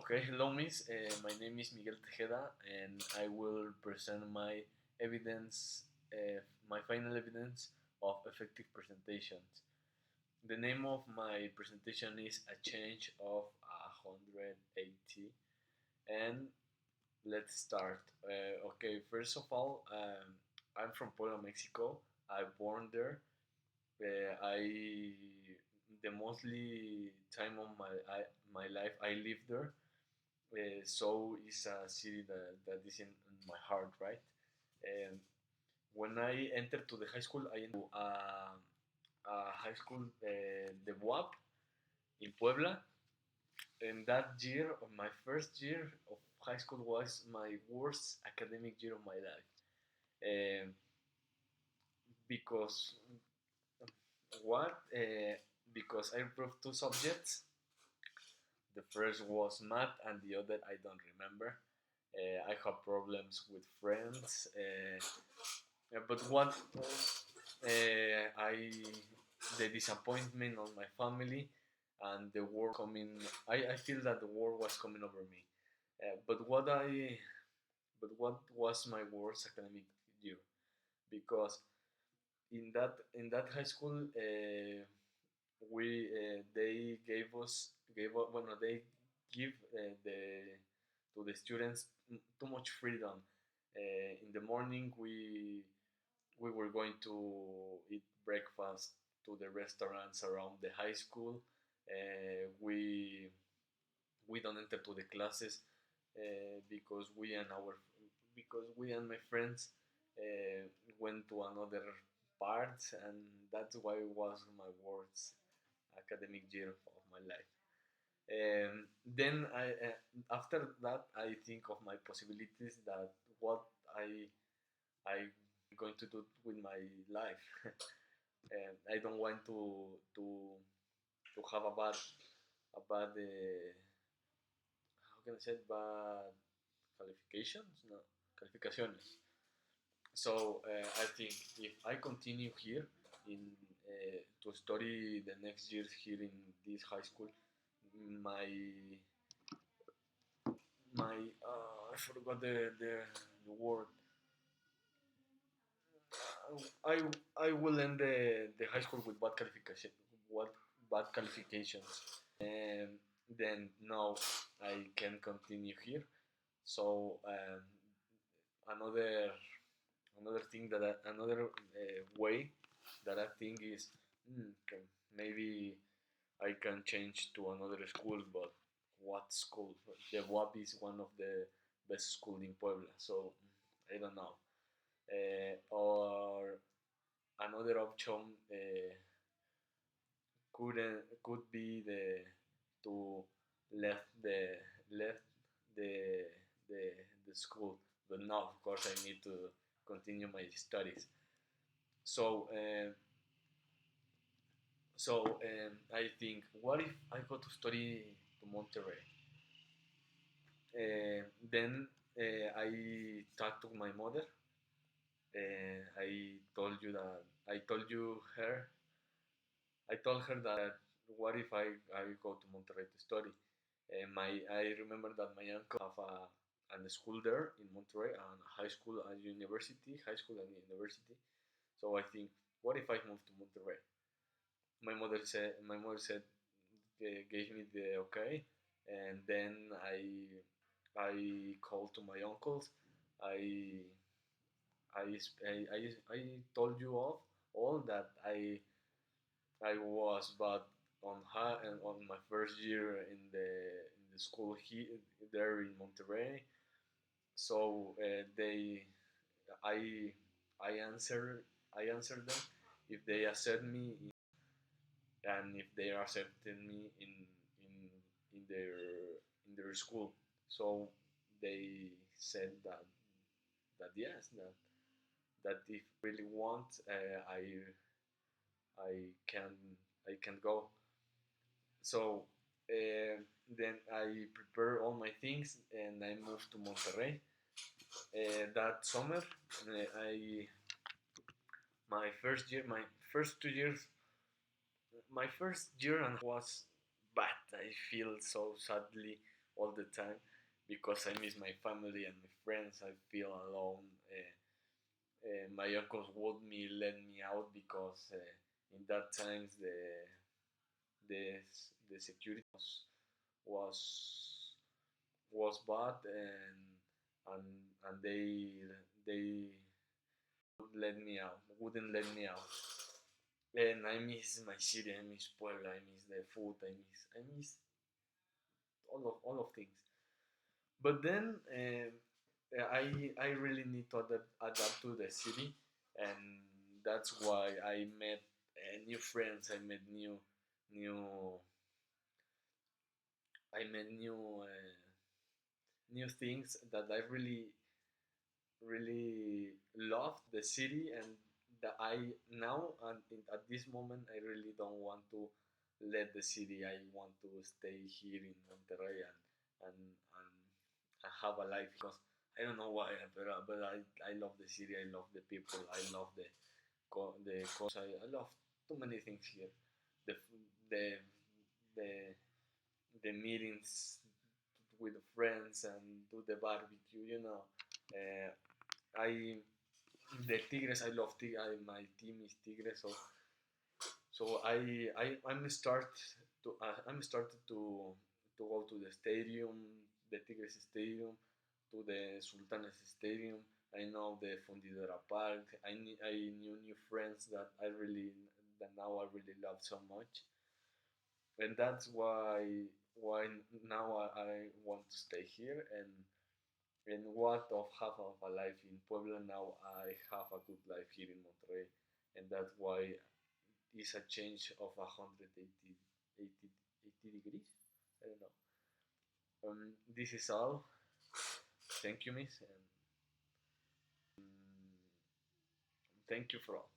Okay, hello, Miss. My name is Miguel Tejeda, and I will present my evidence, my final evidence of effective presentations. The name of my presentation is A Change of 180, and let's start. Okay, first of all, I'm from Puebla, Mexico. I born there. I the mostly time of my life I live there. So it's a city that is in my heart, right? And when I entered to the high school, I entered to a high school, the WAP in Puebla. And that year, of my first year of high school, was my worst academic year of my life. Um, because what? Because I improved two subjects. The first was math, and the other I don't remember. I have problems with friends, but what I the disappointment on my family and the war coming. I feel that the war was coming over me. But what was my worst academic year? Because in that high school, we they gave us well, no, they give the to the students too much freedom. In the morning, we were going to eat breakfast to the restaurants around the high school. We don't enter to the classes because we and my friends went to another part, and that's why it was my worst academic year of my life. Then after that, I think of my possibilities, that what I going to do with my life. I don't want to have a bad how can I say it, bad qualifications, no calificaciones. So I think if I continue here in to study the next years here in this high school, my I forgot the word. I I will end the high school with bad qualifications. Then now I can continue here. So another another thing another way that I think is okay, maybe I can change to another school, but what school? The WAP is one of the best school in Puebla, so I don't know. Or another option could be to left the left the the the school, but now of course I need to continue my studies. So I think, what if I go to study to Monterrey? Then I talked to my mother. I told you her I told her that what if I go to Monterrey to study? I remember that my uncle have a school there in Monterrey, and a high school and university, high school and university. So I think, what if I move to Monterrey? My mother said gave me the okay, and then I called to my uncles. I I told you all that I was bad on high and on my first year in the school here there in Monterrey. So I I answer I answered them if they accept me, and if they accepted me in their school. So they said that yes, that if really want, I can I can go. So then I prepare all my things and I moved to Monterrey. That summer, I my first year, my first 2 years, my first year and was bad. I feel so sadly all the time because I miss my family and my friends. I feel alone. My uncles would me let me out because in that times the the security was was bad, and and they would let me out wouldn't let me out. And I miss my city. I miss Puebla. I miss the food. I miss all of things. But then I really need to adapt to the city, and that's why I met new friends. New I met new things that I really loved the city, and that I now and at this moment I really don't want to let the city. I want to stay here in Monterrey and have a life because I don't know why, but I love the city. I love the people. I love the coast. I love too many things here. The the the the meetings with friends and do the barbecue. I the Tigres. I love Tigres. My team is Tigres, so I'm started to go to the stadium, the Tigres stadium, to the Sultanes stadium. I know the Fundidora Park. I knew new friends that now I really love so much, and that's why now I want to stay here, and what of half of a life in Puebla, now I have a good life here in Monterrey, and that's why it's a change of 180 80 degrees. I don't know. This is all. Thank you, miss, and thank you for all.